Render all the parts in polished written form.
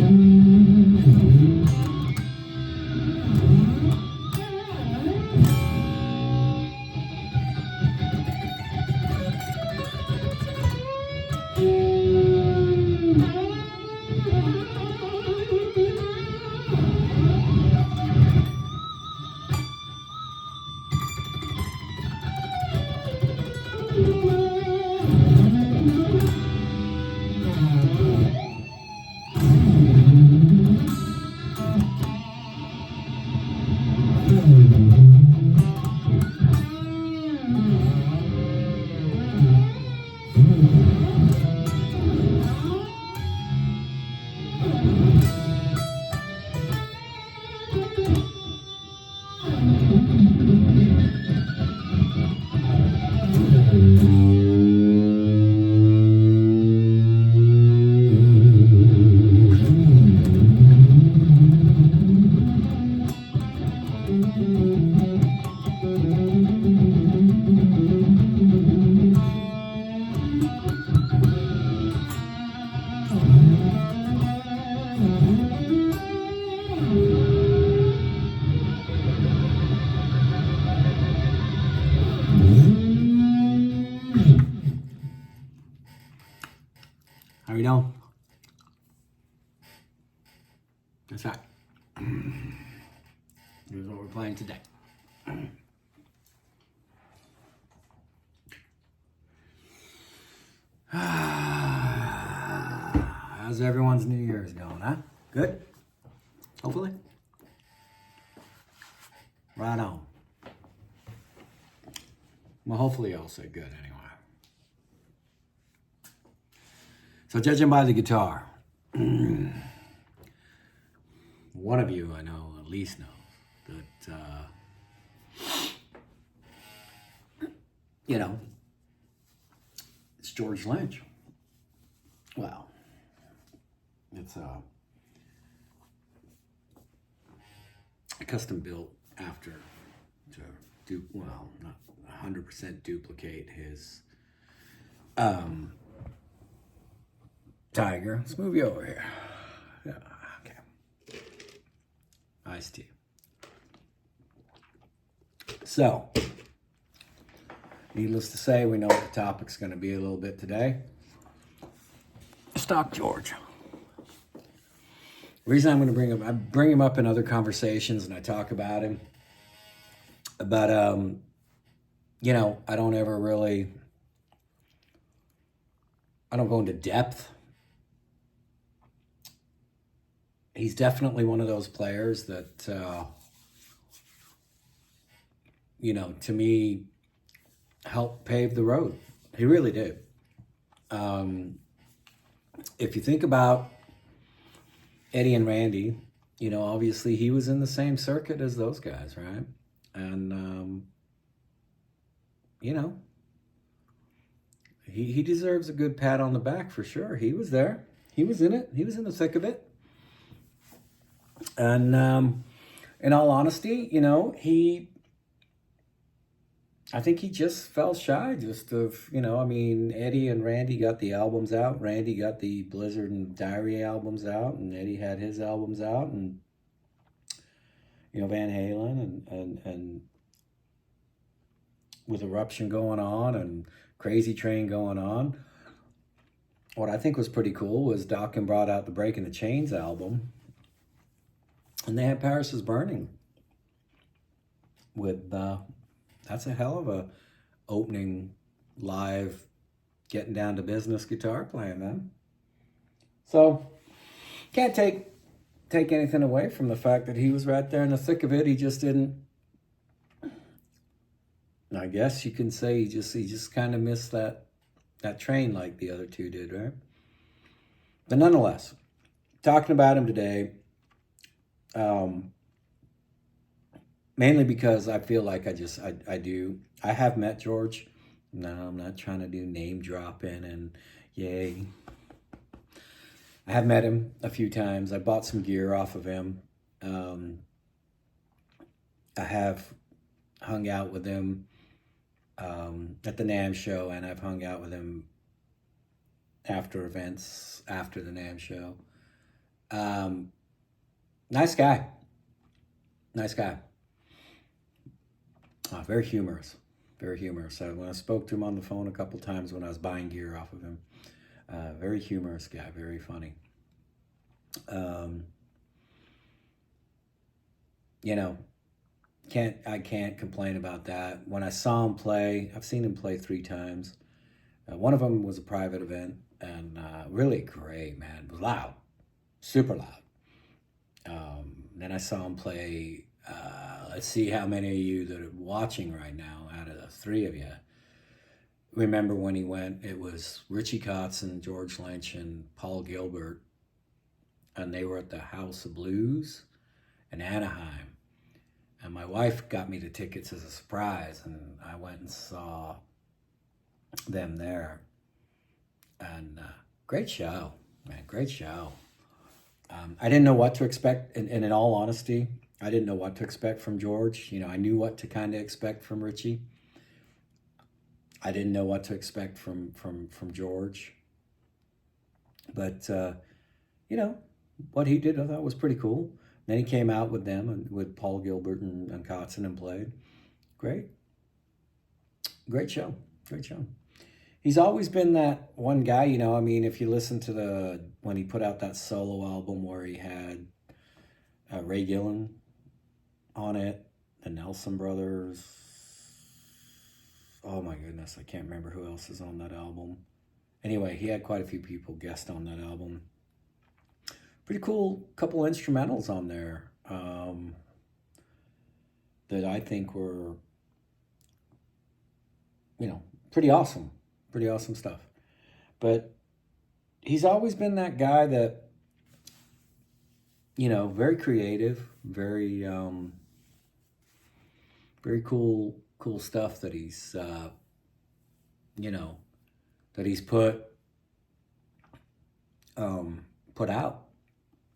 How we doing? That's right. Here's what we're playing today. How's everyone's New Year's going, huh? Good? Hopefully? Right on. Well, hopefully I'll say good anyway. So judging by the guitar, one of you I know at least knows that, it's George Lynch. Well, it's custom built after to not 100% duplicate his Tiger. Let's move you over here. Yeah, okay. Iced tea. So, needless to say, we know what the topic's going to be a little bit today. Stock George. The reason I'm going to I bring him up in other conversations and I talk about him. But, I don't go into depth. He's definitely one of those players that, to me, helped pave the road. He really did. If you think about Eddie and Randy, obviously he was in the same circuit as those guys, right? And, he deserves a good pat on the back for sure. He was there. He was in it. He was in the thick of it. And in all honesty, I think he just fell shy Eddie and Randy got the albums out. Randy got the Blizzard and Diary albums out, and Eddie had his albums out, and, Van Halen and with Eruption going on and Crazy Train going on. What I think was pretty cool was Dokken brought out the Breaking the Chains album, and they had Paris is Burning with, that's a hell of a opening live, getting down to business guitar playing, man. So, can't take anything away from the fact that he was right there in the thick of it. He just didn't, I guess you can say he just kind of missed that train like the other two did, right? But nonetheless, talking about him today, mainly because I feel like I have met George. No, I'm not trying to do name dropping and yay. I have met him a few times. I bought some gear off of him. I have hung out with him at the NAMM show, and I've hung out with him after events, after the NAMM show. Um, nice guy. Nice guy. Very humorous. Very humorous. When I spoke to him on the phone a couple times when I was buying gear off of him, very humorous guy. Very funny. Um, you know, I can't complain about that. When I saw him play, I've seen him play 3 times. One of them was a private event, and really great, man. It was loud, super loud. Then I saw him play. Let's see how many of you that are watching right now, out of the 3 of you, remember when he went. It was Richie Kotzen, George Lynch, and Paul Gilbert, and they were at the House of Blues in Anaheim. And my wife got me the tickets as a surprise, and I went and saw them there. And great show, man, great show. I didn't know what to expect, and in all honesty, I didn't know what to expect from George. I knew what to kind of expect from Richie. I didn't know what to expect from George. But, what he did I thought was pretty cool. Then he came out with them, and with Paul Gilbert and Kotzen, and played. Great. Great show. Great show. He's always been that one guy, if you listen to when he put out that solo album where he had Ray Gillen on it, the Nelson Brothers. Oh my goodness, I can't remember who else is on that album. Anyway, he had quite a few people guest on that album. Pretty cool couple instrumentals on there that I think were, pretty awesome. Pretty awesome stuff. But he's always been that guy that, very creative, very cool stuff that he's, that he's put out.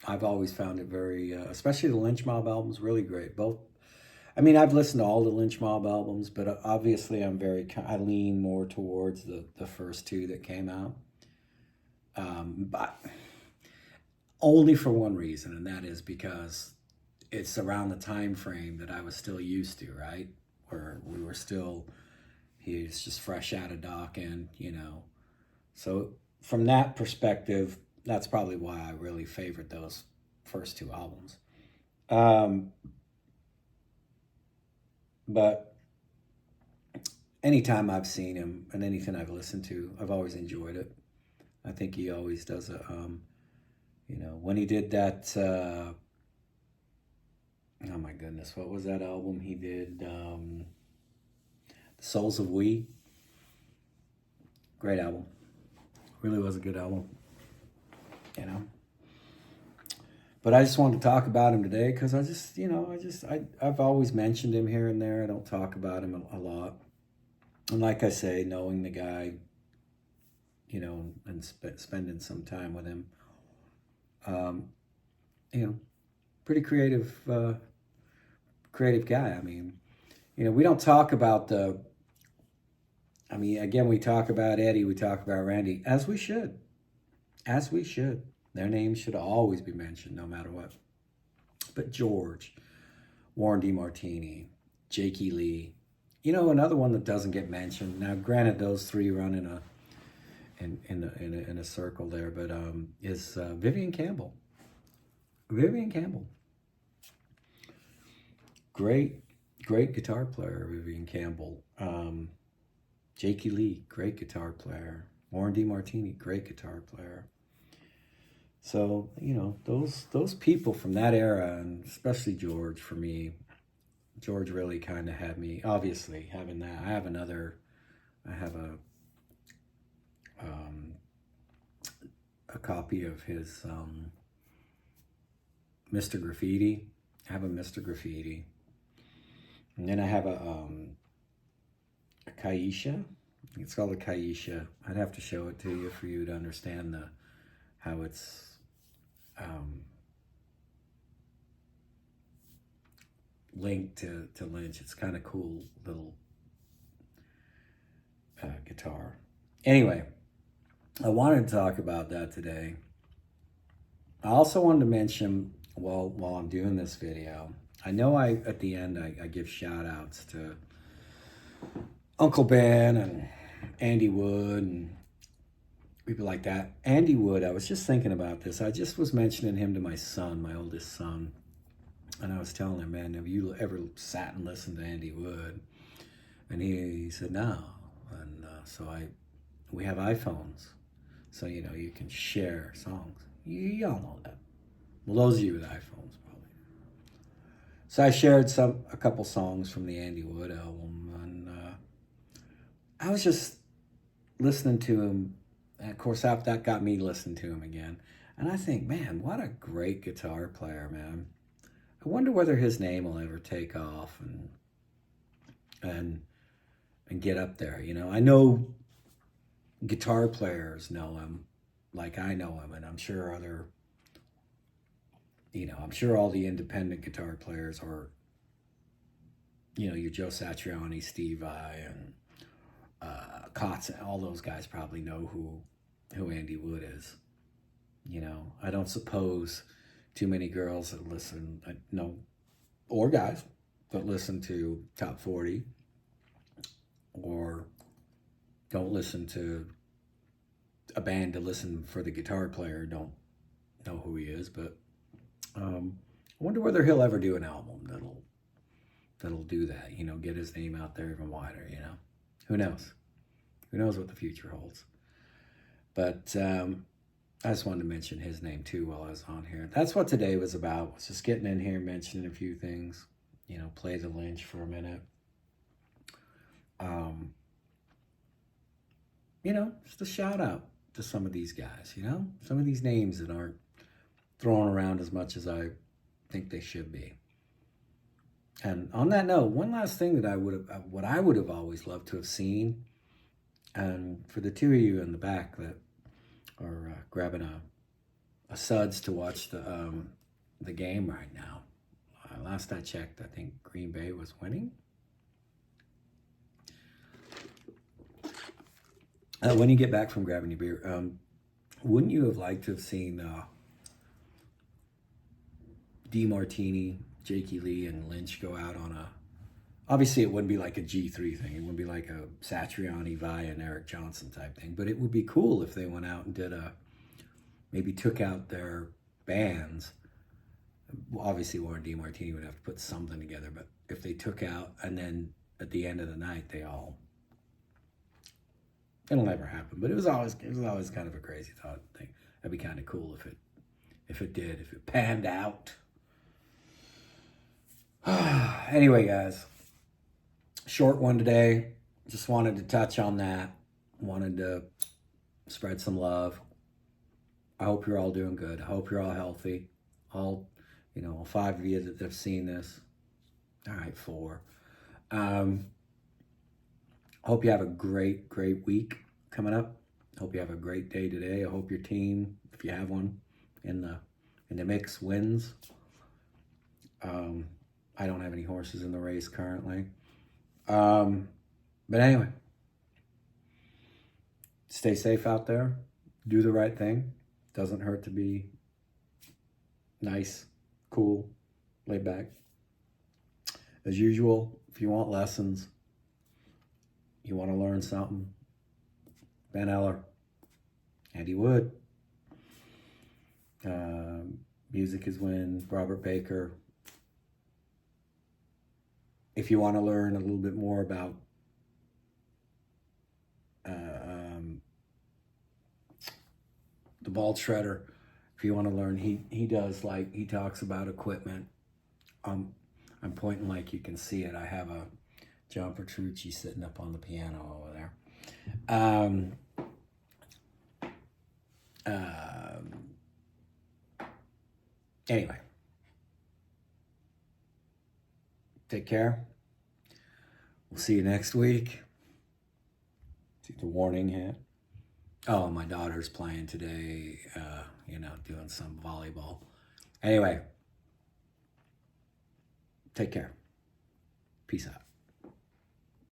I've always found it very, especially the Lynch Mob albums, really great. Both, I've listened to all the Lynch Mob albums, but obviously I lean more towards the first 2 that came out. But only for one reason, and that is because it's around the time frame that I was still used to, right? Where we were still, he was just fresh out of Dawkins, So from that perspective, that's probably why I really favored those first 2 albums. But anytime I've seen him and anything I've listened to, I've always enjoyed it. I think he always does when he did that, oh my goodness, what was that album he did? The Souls of We. Great album. Really was a good album. But I just wanted to talk about him today because I've always mentioned him here and there. I don't talk about him a lot. And like I say, knowing the guy, and spending some time with him, pretty creative guy. We don't talk about again, we talk about Eddie, we talk about Randy, as we should. Their names should always be mentioned, no matter what. But George, Warren DeMartini, Jakey Lee, another one that doesn't get mentioned. Now, granted, those 3 run in a circle there, but is Vivian Campbell. Great guitar player, Vivian Campbell. Jakey Lee, great guitar player. Warren DeMartini, great guitar player. So, those people from that era, and especially George, for me, George really kind of had me, obviously, having that. I have a copy of his Mr. Graffiti. I have a Mr. Graffiti. And then I have a Kaisha. It's called a Kaisha. I'd have to show it to you for you to understand how it's linked to Lynch. It's kind of cool little guitar. Anyway, I wanted to talk about that today. I also wanted to mention, while I'm doing this video, I know at the end I give shout outs to Uncle Ben and Andy Wood and people like that. Andy Wood, I was just thinking about this. I just was mentioning him to my son, my oldest son. And I was telling him, man, have you ever sat and listened to Andy Wood? And he said, no. And we have iPhones. So, you can share songs. Y'all know that. Well, those of you with iPhones probably. So I shared a couple songs from the Andy Wood album. And I was just listening to him. And of course, that got me listening to him again. And I think, man, what a great guitar player, man. I wonder whether his name will ever take off and get up there. I know guitar players know him like I know him, and I'm sure I'm sure all the independent guitar players are, your Joe Satriani, Steve Vai, and Kotzen, all those guys probably know who Andy Wood is. I don't suppose too many girls that listen, or guys that listen to Top 40 or don't listen to a band to listen for the guitar player don't know who he is. But I wonder whether he'll ever do an album that'll do that, get his name out there even wider. Who knows what the future holds. But I just wanted to mention his name too while I was on here. That's what today was about, was just getting in here, mentioning a few things, play the Lynch for a minute. Just a shout out to some of these guys, some of these names that aren't thrown around as much as I think they should be. And on that note, one last thing that I would have always loved to have seen, and for the two of you in the back that are grabbing a suds to watch the game right now. Last I checked, I think Green Bay was winning. When you get back from grabbing your beer, wouldn't you have liked to have seen DeMartini, Jakey Lee, and Lynch go out on obviously it wouldn't be like a G3 thing. It wouldn't be like a Satriani, Vai, and Eric Johnson type thing. But it would be cool if they went out and did maybe took out their bands. Well, obviously Warren DeMartini would have to put something together, but if they took out and then at the end of the night it'll never happen. But it was always kind of a crazy thought thing. That'd be kind of cool if it panned out. Anyway, guys, short one today. Just wanted to touch on that. Wanted to spread some love. I hope you're all doing good. I hope you're all healthy. All 5 of you that have seen this. All right, 4. Hope you have a great week coming up. Hope you have a great day today. I hope your team, if you have one, in the mix wins. I don't have any horses in the race currently. But anyway, stay safe out there. Do the right thing. Doesn't hurt to be nice, cool, laid back. As usual, if you want lessons, you want to learn something, Ben Eller, Andy Wood, Music is Win, Robert Baker. If you want to learn a little bit more about the ball shredder, if you want to learn, he talks about equipment. I'm pointing like you can see it. I have a John Petrucci sitting up on the piano over there. Anyway, take care. We'll see you next week. See the warning hat. Oh, my daughter's playing today, doing some volleyball. Anyway, take care. Peace out.